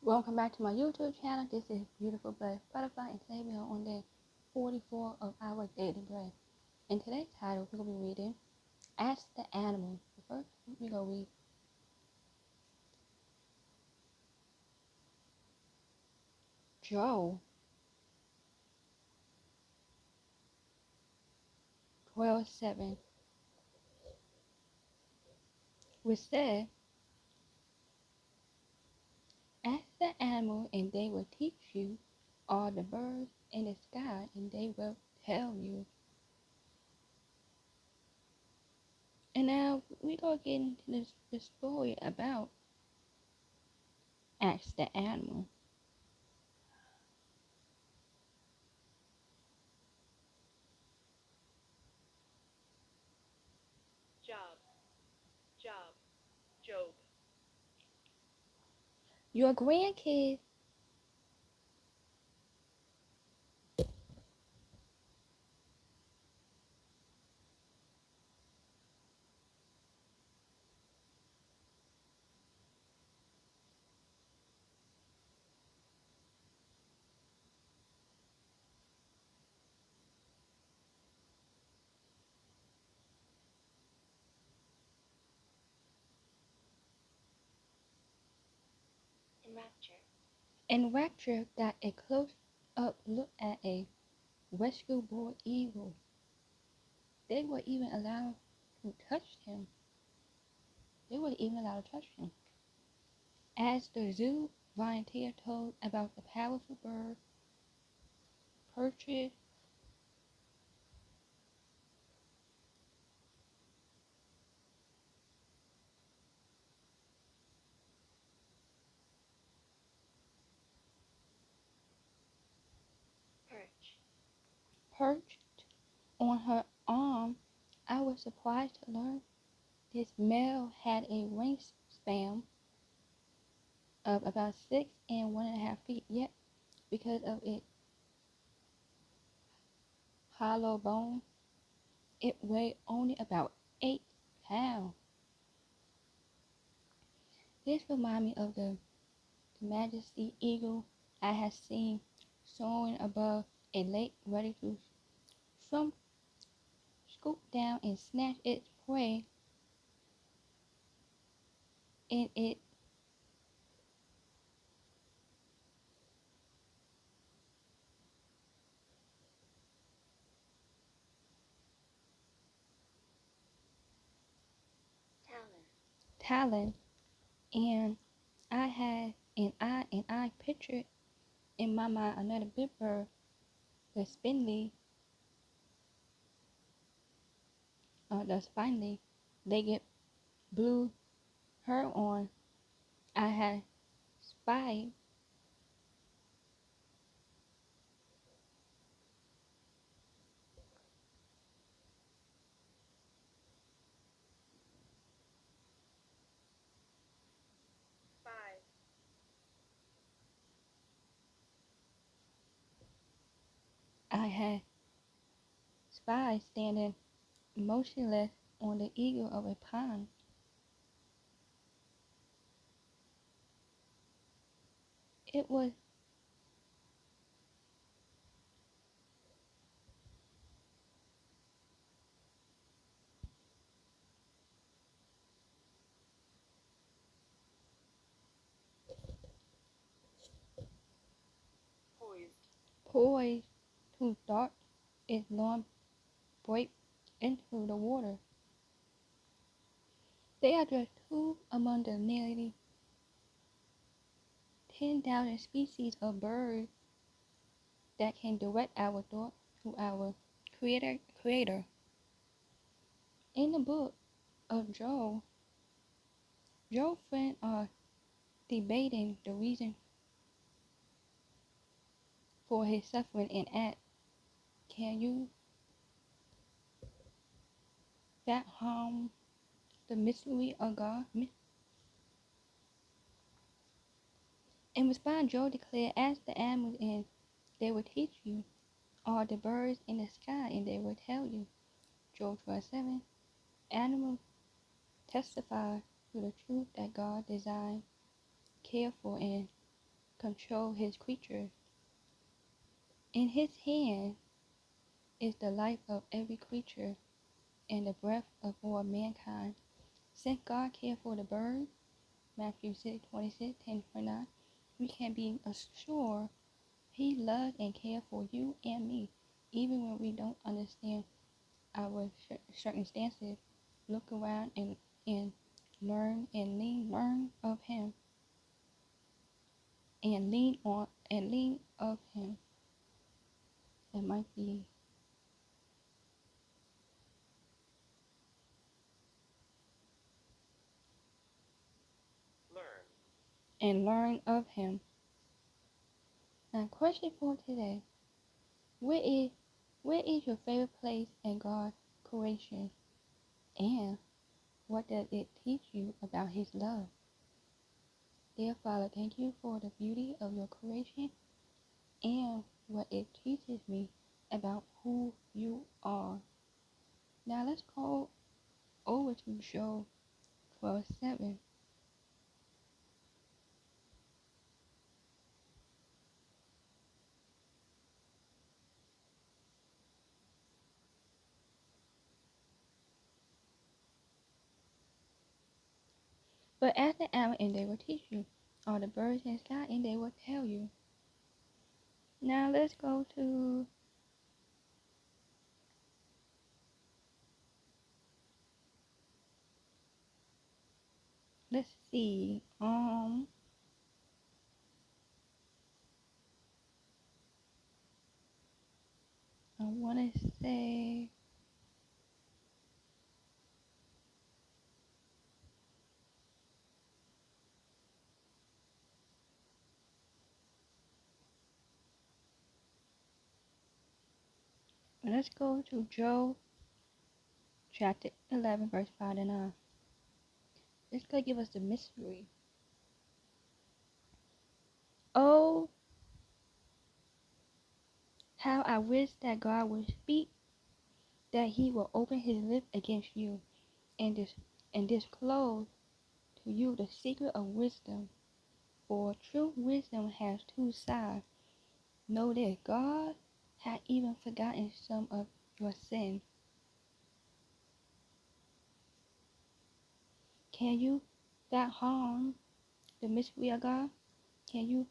Welcome back to my YouTube channel. This is Beautiful Black Butterfly, and today we are on day 44 of our daily bread. In today's title, we're going to be reading Ask the Animal. First, we're going to read Job 12:7, which said, Ask the animal, and they will teach you, or the birds in the sky, and they will tell you. And now we're going to get into the story about Ask the Animal. Job. Your grandkids. And Rapture got a close-up look at a rescue boy eagle. They were even allowed to touch him. As the zoo volunteer told about the powerful bird, perched perched on her arm, I was surprised to learn this male had a wingspan of about 6 and 1.5 feet, yet because of its hollow bone, it weighed only about 8 pounds. This reminded me of the majesty eagle I had seen soaring above a lake, ready to scoop down and snatch its prey in its talon. And I pictured in my mind another big bird, the spindly legged blue heron I had spied. I had spied standing motionless on the eagle of a pond. It was poised to dart its long break into the water. They are just two among the nearly 10,000 species of birds that can direct our thoughts to our creator. In the book of Job, Job's friends are debating the reason for his suffering and ask, can you fathom the mystery of God? In response, Job declared, ask the animals and they will teach you, or the birds in the sky and they will tell you. Job 12:7. Animals testify to the truth that God designed, cared for, and control his creatures. In his hand is the life of every creature and the breath of all mankind. Since God cared for the birds, Matthew 6:26, 10:29, we can be assured he loves and cares for you and me, even when we don't understand our circumstances. Look around and learn of him, and lean of him. It might be and learn of him. Now, question for today: Where is where is your favorite place in God's creation, and what does it teach you about His love? Dear Father, thank you for the beauty of your creation and what it teaches me about who you are. Now let's go over to Job 12:7. But as the hour and they will teach you, all the birds in the sky and they will tell you. Now let's go to let's see. I wanna say let's go to Job chapter 11 verse 5 and 9. It's gonna give us the mystery. Oh, how I wish that God would speak, that he will open his lips against you and disclose to you the secret of wisdom. For true wisdom has two sides. Know that God had even forgotten some of your sins. Can you that harm the mystery of God? Can you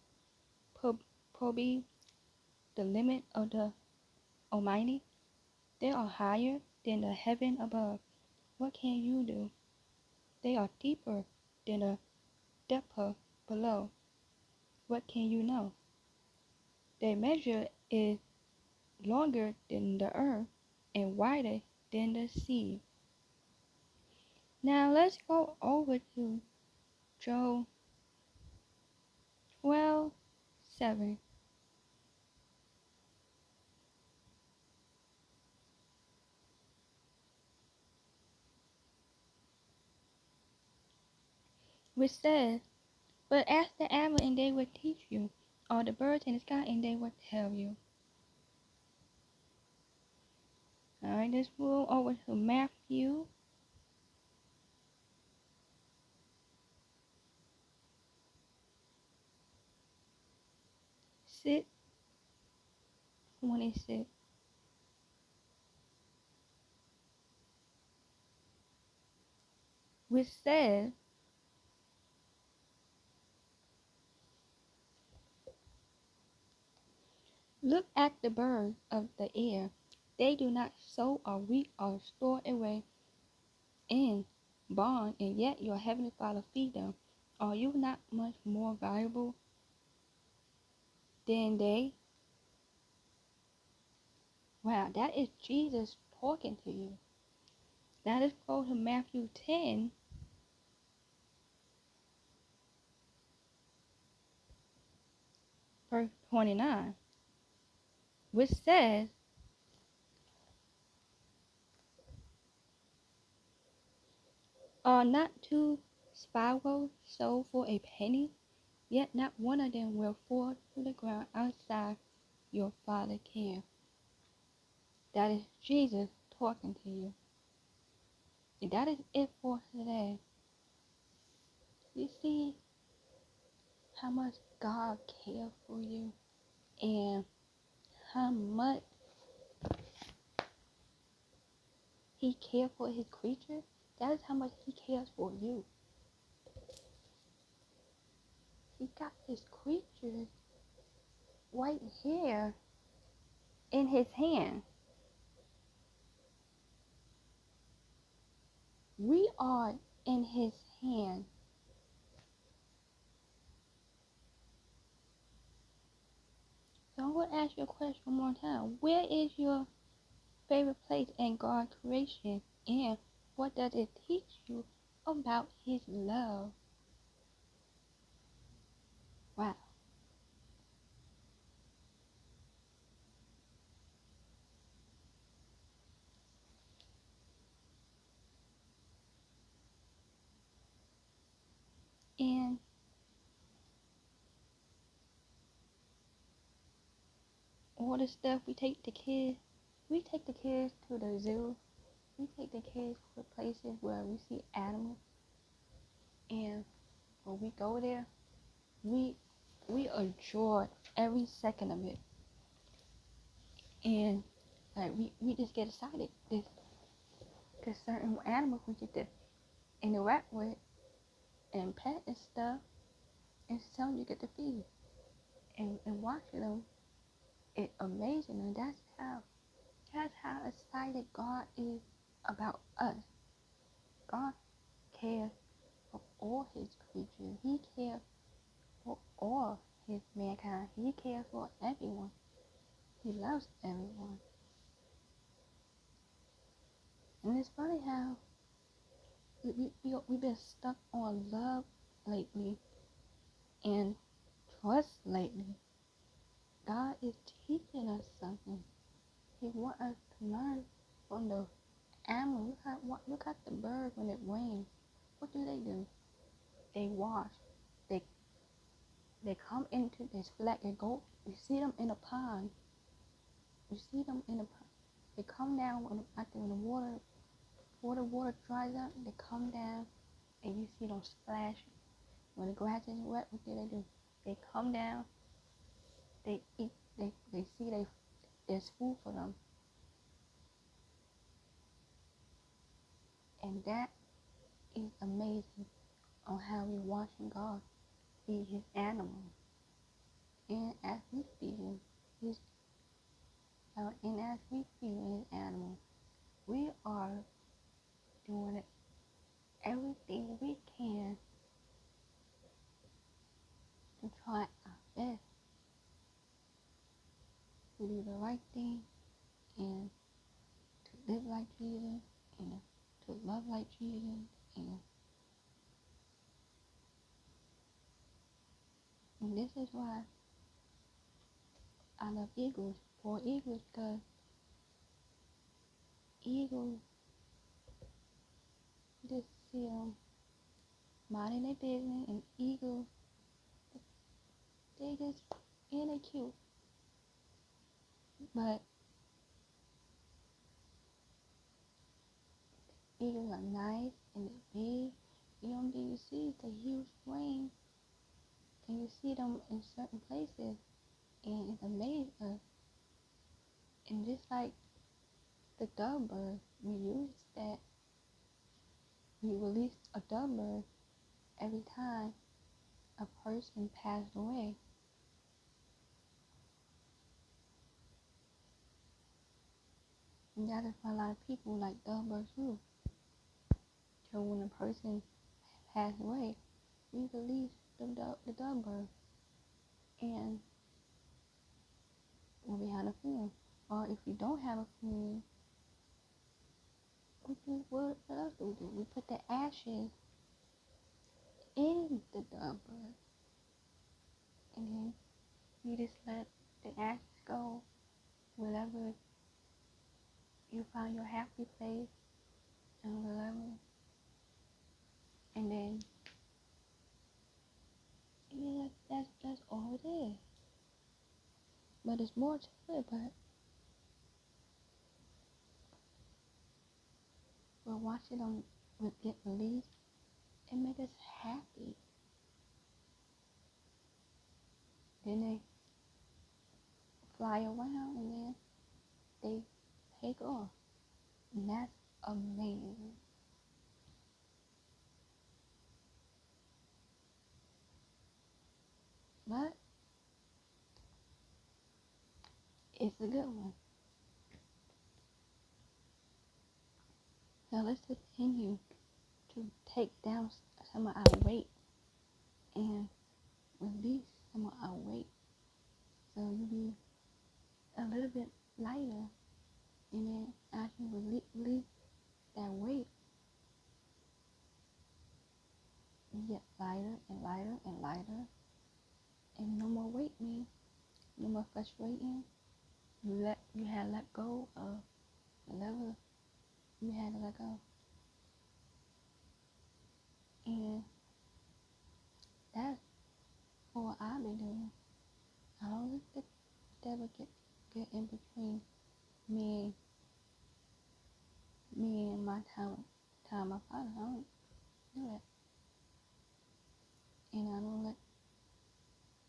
probe the limit of the Almighty? They are higher than the heaven above. What can you do? They are deeper than the depth below. What can you know? Their measure is longer than the earth and wider than the sea. Now let's go over to Job 12:7, which says, But ask the hour and they will teach you, or the birds in the sky and they will tell you. Alright, let's move over to Matthew 6:26, which says, Look at the birds of the air. They do not sow or reap or store away in barn, and yet your heavenly Father feed them. Are you not much more valuable than they? Wow, that is Jesus talking to you. Now let's go to Matthew 10, verse 29, which says, Are not two sparrows sold for a penny? Yet not one of them will fall to the ground outside your Father's care. That is Jesus talking to you. And that is it for today. You see how much God cares for you and how much He cares for His creature. That is how much He cares for you. He got His creatures right here in His hand. We are in His hand. So I'm going to ask you a question one more time. Where is your favorite place in God's creation? And what does it teach you about His love? Wow. And all the stuff we take the kids to the zoo. We take the kids to places where we see animals. And when we go there, we enjoy every second of it. And like we just get excited. Because certain animals we get to interact with and pet and stuff. And some you get to feed. And watching them, it's amazing. And that's how excited God is about us. God cares for all His creatures. He cares for all His mankind. He cares for everyone. He loves everyone. And it's funny how we've been stuck on love lately and trust lately. God is teaching us something. He wants us to learn from the animals. Look at the birds when it rains. What do? They wash. They come into this flat. They go. You see them in a pond. They come down when the water dries up. They come down and you see them splashing. When the grass is wet, what do? They come down. They eat. They see there's food for them. And that is amazing on how we watching God feed His animals. And as we feed Him, His animals, we are doing everything we can to try our best to do the right thing and to live like Jesus and to love like Jesus and this is why I love eagles. For eagles, because eagles just see them minding their business, and eagles they just and they cute, but eagles are nice and they're big. You see the huge wings, and you see them in certain places, and it amazes us. And just like the dove bird, we release a dove bird every time a person passed away. And that is why a lot of people like dove birds too. So when a person passed away, we release the dove bird, and when we have a funeral, or if we don't have a funeral, what else do we do? We put the ashes in the dove bird, and then we just let the ashes go wherever you find your happy place, and wherever, and then yeah, that's all it is. But there's more to it. But watching them get released, it makes us happy. Then they fly around and then they take off. And that's amazing. But it's a good one. Now let's continue to take down some of our weight and release some of our weight. So you be a little bit lighter, and then as you release that weight, you get lighter and lighter and lighter, and no more weight, man. No more frustrating. You had let go of the level you had to let go, and that's what I've been doing. I don't let the devil get in between me and my time my father. I don't do that, and I don't let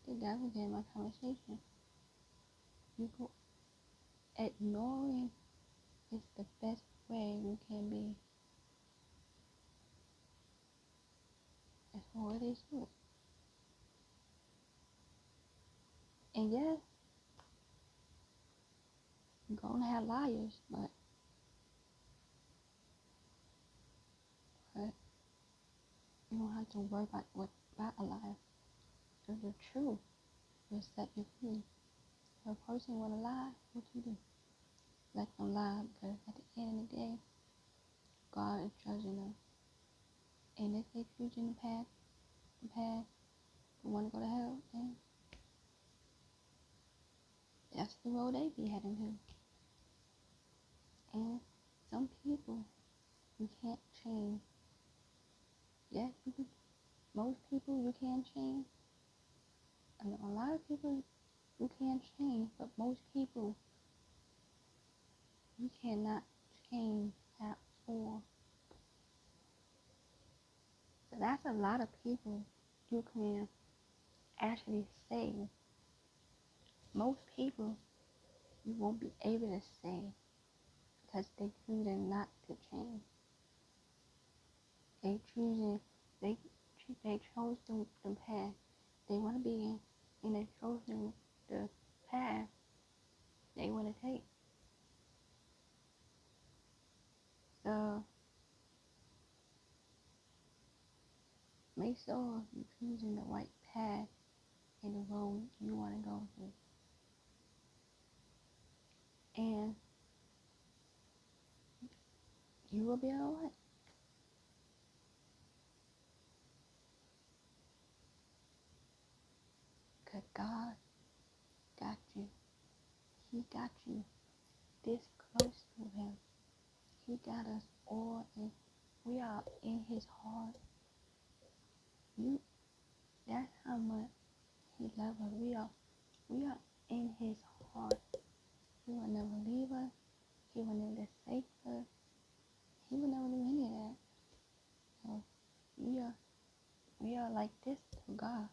the devil get in my conversation. You go ignoring is the best way you can be. That's all it is to it. And yes, you're gonna have liars, but you don't have to worry about a liar. Because the truth will set you free. If a person wanna lie, what you do? Let them lie, because at the end of the day, God is judging them. And if they choosing the path, who wanna go to hell, then that's the road they be heading to. And some people you can't change. Yes, most people you can change. And a lot of people you can change, but most people you cannot change at all. So that's a lot of people you can actually save. Most people you won't be able to save because they choosing not to change. They choosing they chose the path they want to be in, and they chose the path they want to take. So make sure you're choosing the right path and the road you want to go through. And you will be alright. Because God got you. He got you this close to Him. He got us all in. We are in His heart. That's how much He loves us. We are in His heart. He will never leave us. He will never forsake us. He will never do any of that. So we are like this to God.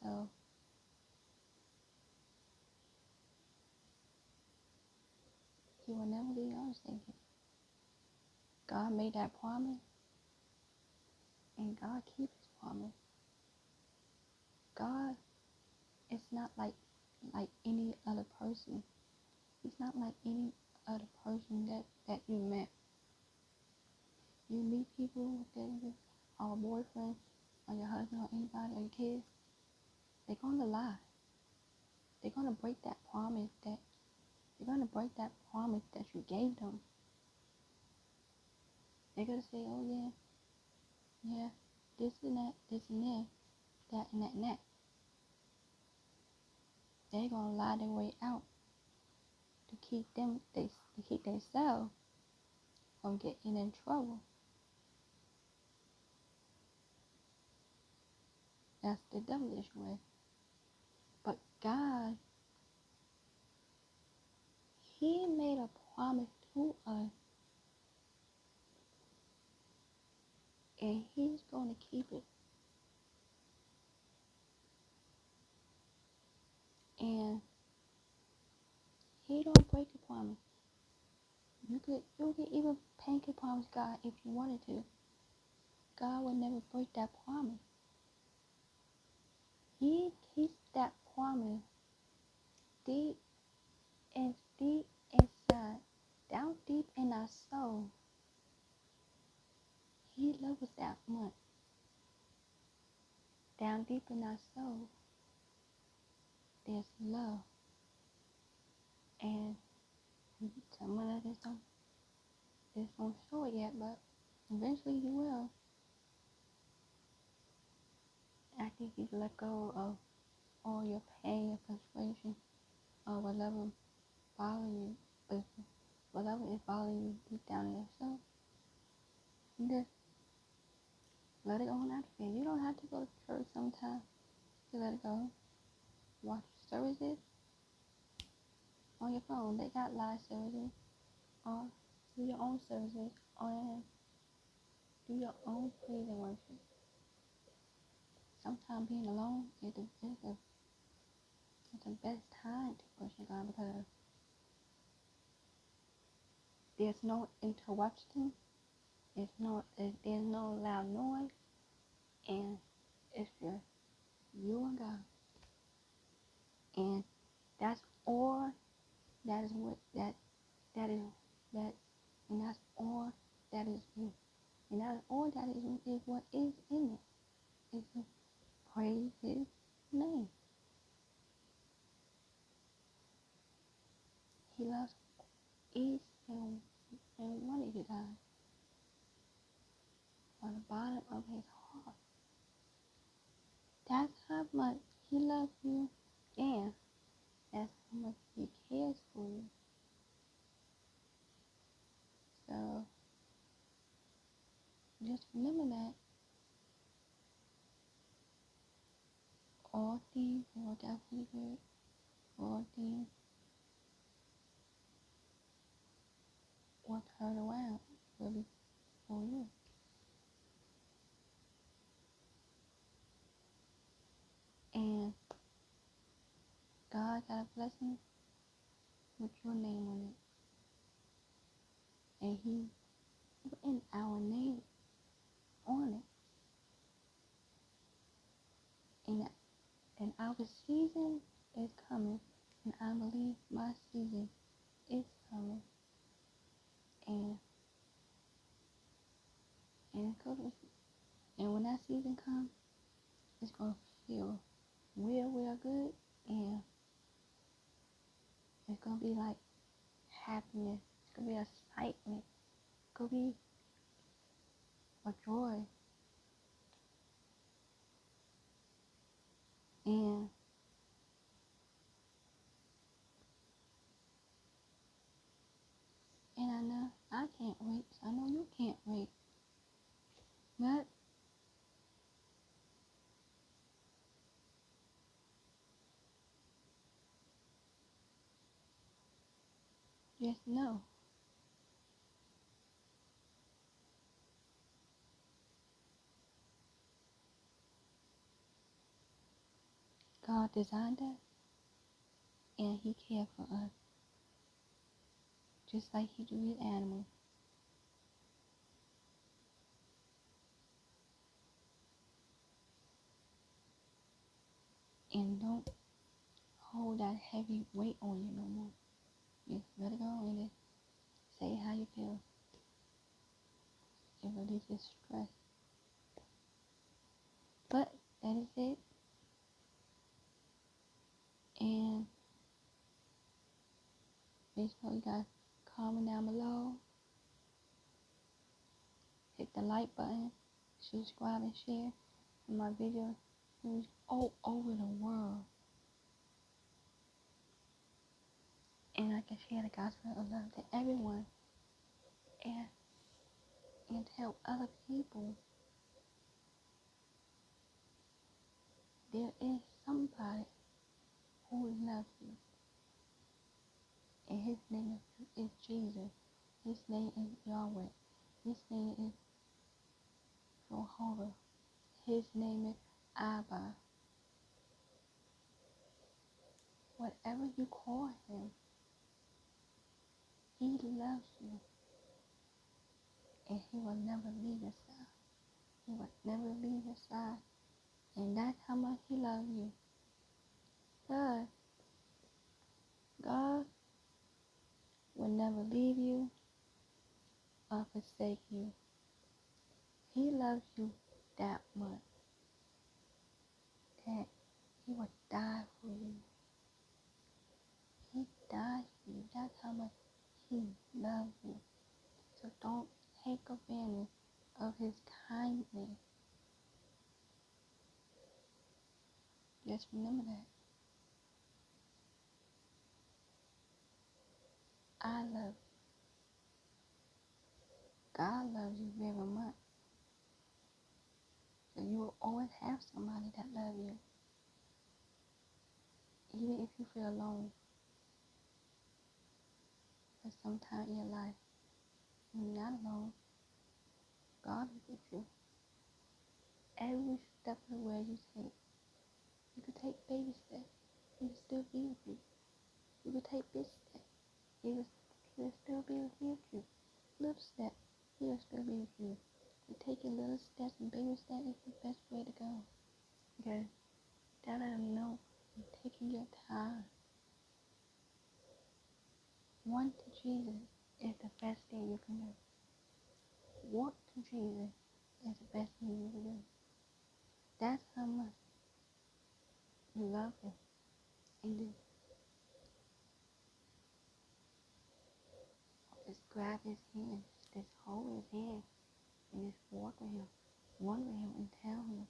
So He will never leave us forsaken. God made that promise, and God keeps His promise. God is not like any other person. He's not like any other person that you met. You meet people that are boyfriend or your husband or anybody or your kids, they're gonna lie. They're gonna break that promise that you gave them. They're gonna say, oh yeah, this and that, that and that and that. They're gonna lie their way out to keep themselves from getting in trouble. That's the devilish way. But God, He made a promise to us, and He's gonna keep it. And he don't break a promise. You could even paint a promise God if you wanted to. God would never break that promise. He keeps that promise deep and deep inside, down deep in our soul. He loves us that much. Down deep in our soul, there's love. And some of us just don't show it yet, but eventually you will. After you let go of all your pain, your frustration, or whatever bothering you, whatever is bothering you deep down in yourself, you just let it on out of here. You don't have to go to church sometimes to let it go. Watch services on your phone. They got live services. Or do your own services. Or do your own praise and worship. Sometimes being alone is the best time to worship God because there's no interruption. There's no loud noise. And it's just you and God. And that's all that is what that is that and that's all that is you. And that's all that is what is in it. Is to praise his name. He loves each and one of you guys from the bottom of his heart. That's how much he loves you, and that's how much he cares for you. So just remember that all things will work out for the good. All things will turn around will be for you. And God got a blessing with your name on it. And he put in our name on it. And our season is coming. And I believe my season is coming. And and when that season comes, it's gonna feel real good, and it's gonna be like happiness. It's gonna be excitement. It's gonna be a joy. And I know I can't wait. I know you can't wait. But just know God designed us and he cares for us. Just like he do with animals. And don't hold that heavy weight on you no more. Just let it go and just say how you feel. It releases stress. But that is it. And make sure you guys comment down below. Hit the like button. Subscribe and share my video all over the world. And I can share the gospel of love to everyone. And help other people. There is somebody who loves you. And his name is Jesus. His name is Yahweh. His name is Jehovah. His name is Abba. whatever you call him, he loves you, and he will never leave your side. He will never leave your side, and that's how much he loves you. God will never leave you or forsake you. He loves you that much that he would die for you. He died for you. That's how much he loves you. So don't take advantage of his kindness. Just remember that. I love you. God loves you very much. So you will always have somebody that loves you. Even if you feel alone. Because sometimes in your life, you're not alone. God is with you. Every step of the way you take. You could take baby steps. He will still be with you. You could take big steps. He will still be with you. Little steps. He will still be with you. But taking little steps and baby steps is the best way to go. Because that let him know you're taking your time. One to Jesus is the best thing you can do. Walk to Jesus is the best thing you can do. That's how much you love him. And just grab his hand, just hold his hand, and just walk with him, run with him, and tell him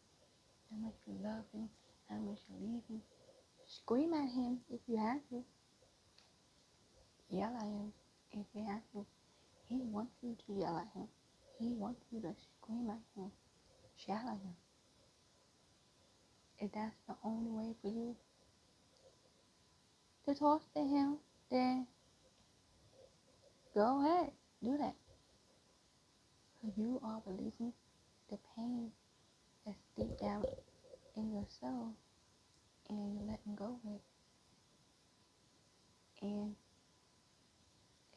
how much you love him, how much you leave him. Scream at him if you have to. Yell at him if you have to. He wants you to yell at him. He wants you to scream at him, shout at him. If that's the only way for you to talk to him, then go ahead, do that. Because you are releasing the pain that's deep down in your soul, and you're letting go of it. And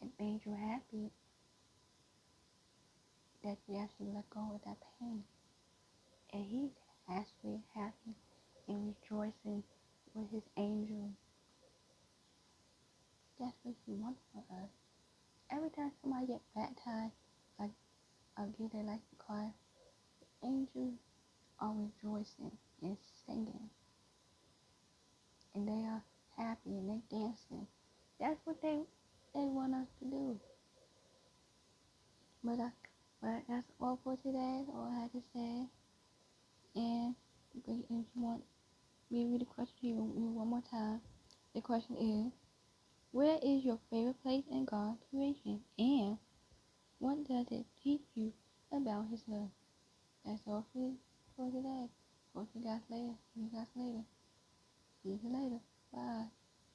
it made you happy that you actually let go of that pain. And he's actually happy and rejoicing with his angels. That's what he wants for us. Every time somebody gets baptized, I get it like the choir. Angels are rejoicing and singing. And they are happy and they dancing. That's what they want us to do. But that's all for today. That's all I had to say. And if you want me to read the question to you one more time, the question is, where is your favorite place in God's creation? And what does it teach you about his love? That's all for today. Hope you guys later. See you guys later. See you later. Bye.